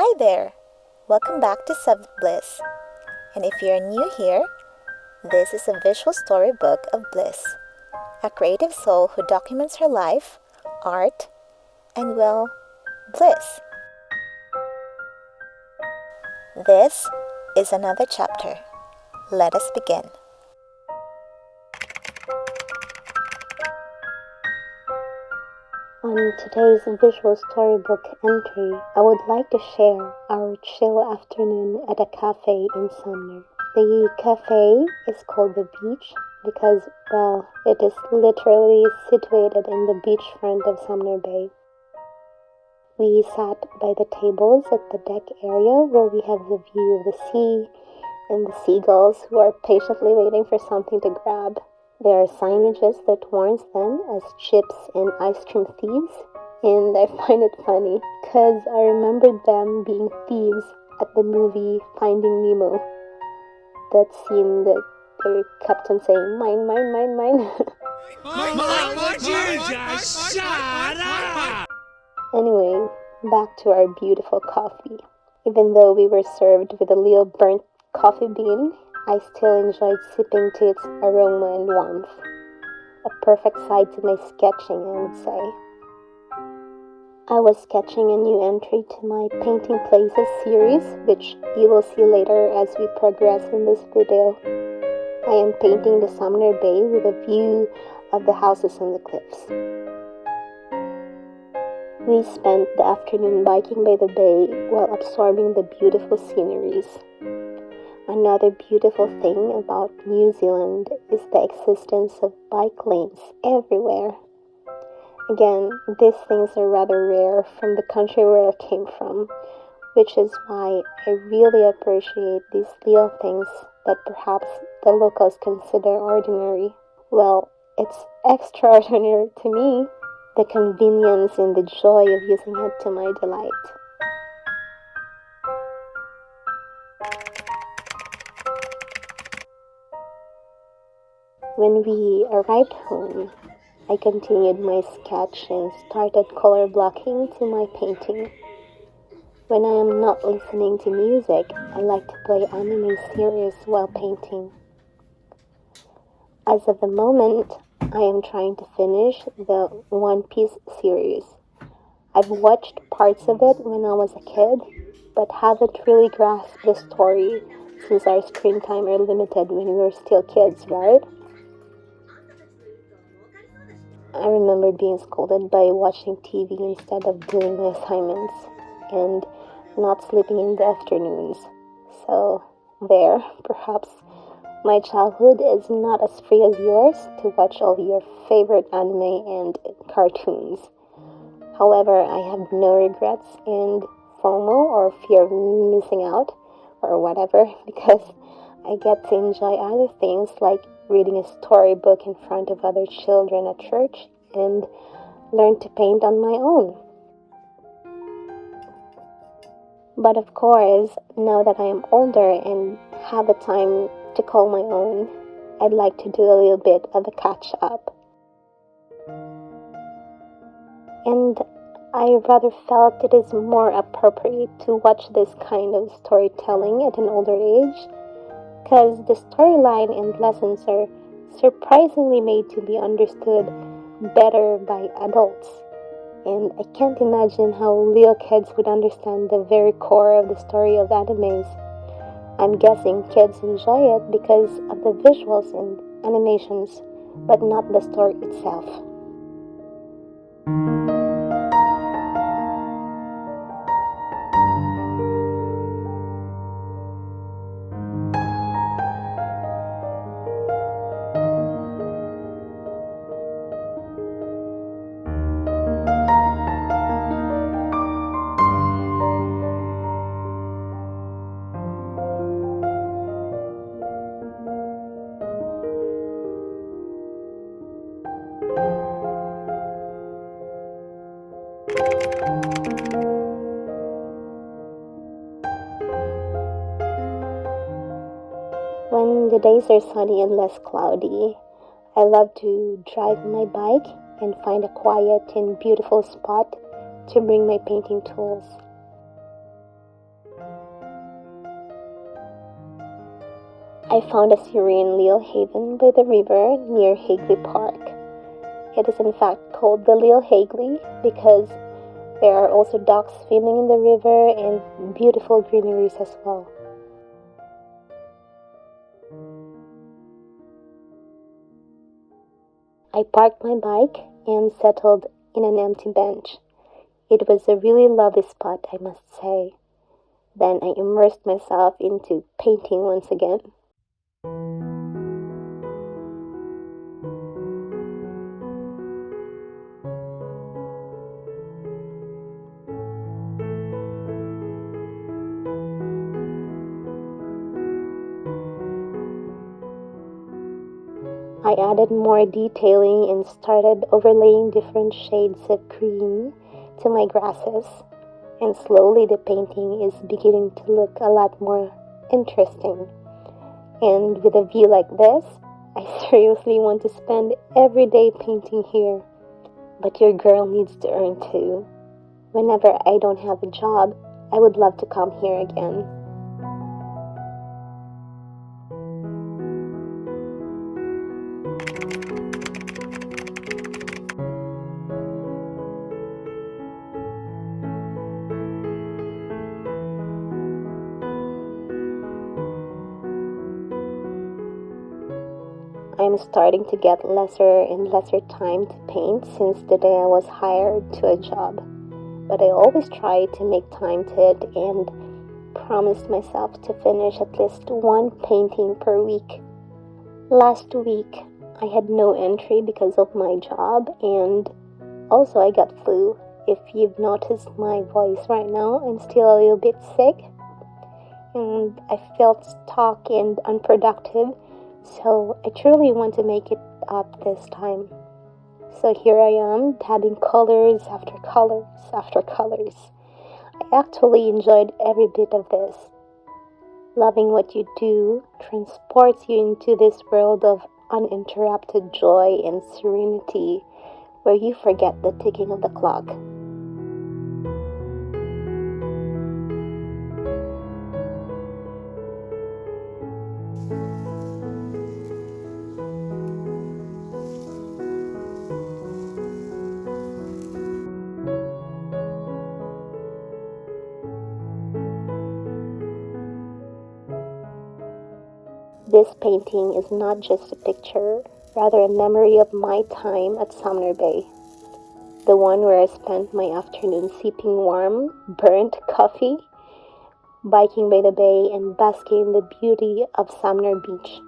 Hi there! Welcome back to Seventh Bliss. And if you're new here, this is a visual storybook of Bliss, a creative soul who documents her life, art, and, well, bliss. This is another chapter. Let us begin. On today's visual storybook entry, I would like to share our chill afternoon at a cafe in Sumner. The cafe is called the Beach because, well, it is literally situated in the beachfront of Sumner Bay. We sat by the tables at the deck area where we have the view of the sea and the seagulls who are patiently waiting for something to grab. There are signages that warns them as chips and ice cream thieves, and I find it funny because I remembered them being thieves at the movie Finding Nemo. That scene that they kept on saying, mine, mine, mine, mine. Shut up! Anyway, back to our beautiful coffee. Even though we were served with a little burnt coffee bean, I still enjoyed sipping to its aroma and warmth. A perfect side to my sketching, I would say. I was sketching a new entry to my Painting Places series, which you will see later as we progress in this video. I am painting the Sumner Bay with a view of the houses and the cliffs. We spent the afternoon biking by the bay while absorbing the beautiful sceneries. Another beautiful thing about New Zealand is the existence of bike lanes everywhere. Again, these things are rather rare from the country where I came from, which is why I really appreciate these little things that perhaps the locals consider ordinary. Well, it's extraordinary to me, the convenience and the joy of using it to my delight. When we arrived home, I continued my sketch and started color blocking to my painting. When I am not listening to music, I like to play anime series while painting. As of the moment, I am trying to finish the One Piece series. I've watched parts of it when I was a kid, but haven't really grasped the story since our screen time are limited when we were still kids, right? I remember being scolded by watching TV instead of doing my assignments and not sleeping in the afternoons. So there, perhaps my childhood is not as free as yours to watch all your favorite anime and cartoons. However, I have no regrets and FOMO, or fear of missing out, or whatever, because I get to enjoy other things like reading a storybook in front of other children at church and learn to paint on my own. But of course, now that I am older and have a time to call my own, I'd like to do a little bit of a catch-up. And I rather felt it is more appropriate to watch this kind of storytelling at an older age, because the storyline and lessons are surprisingly made to be understood better by adults. And I can't imagine how little kids would understand the very core of the story of animes. I'm guessing kids enjoy it because of the visuals and animations, but not the story itself. When the days are sunny and less cloudy, I love to drive my bike and find a quiet and beautiful spot to bring my painting tools. I found a serene little haven by the river near Hagley Park. It is in fact called the Little Hagley because there are also ducks swimming in the river and beautiful greeneries as well. I parked my bike and settled in an empty bench. It was a really lovely spot, I must say. Then I immersed myself into painting once again. I added more detailing and started overlaying different shades of green to my grasses, and slowly the painting is beginning to look a lot more interesting. And with a view like this, I seriously want to spend every day painting here. But your girl needs to earn too. Whenever I don't have a job, I would love to come here again. I'm starting to get lesser and lesser time to paint since the day I was hired to a job. But I always try to make time to it and promised myself to finish at least one painting per week. Last week, I had no entry because of my job, and also I got flu. If you've noticed my voice right now, I'm still a little bit sick, and I felt stuck and unproductive, so I truly want to make it up this time. So here I am, dabbing colors after colors after colors. I actually enjoyed every bit of this. Loving what you do transports you into this world of uninterrupted joy and serenity where you forget the ticking of the clock. This painting is not just a picture, rather a memory of my time at Sumner Bay. The one where I spent my afternoon sipping warm, burnt coffee, biking by the bay, and basking in the beauty of Sumner Beach.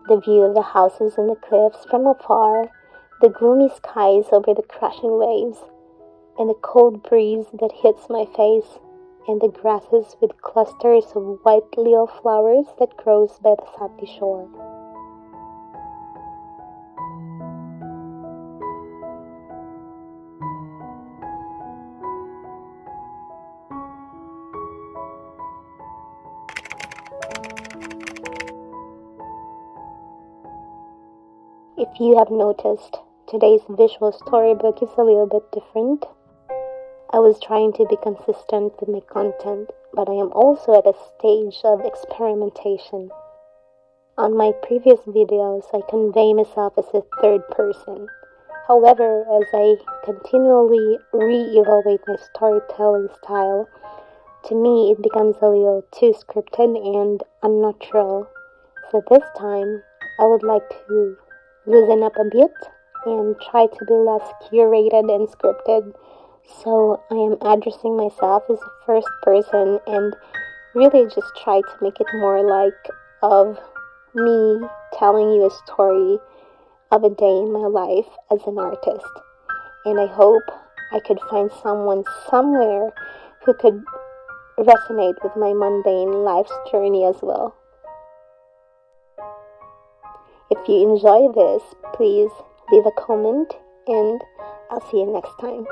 The view of the houses and the cliffs from afar, the gloomy skies over the crashing waves, and the cold breeze that hits my face, and the grasses with clusters of white little flowers that grows by the sandy shore. If you have noticed, today's visual storybook is a little bit different. I was trying to be consistent with my content, but I am also at a stage of experimentation. On my previous videos, I convey myself as a third person. However, as I continually re-evaluate my storytelling style, to me it becomes a little too scripted and unnatural. So this time, I would like to loosen up a bit and try to be less curated and scripted. So I am addressing myself as a first person and really just try to make it more like of me telling you a story of a day in my life as an artist. And I hope I could find someone somewhere who could resonate with my mundane life's journey as well. If you enjoy this, please leave a comment and I'll see you next time.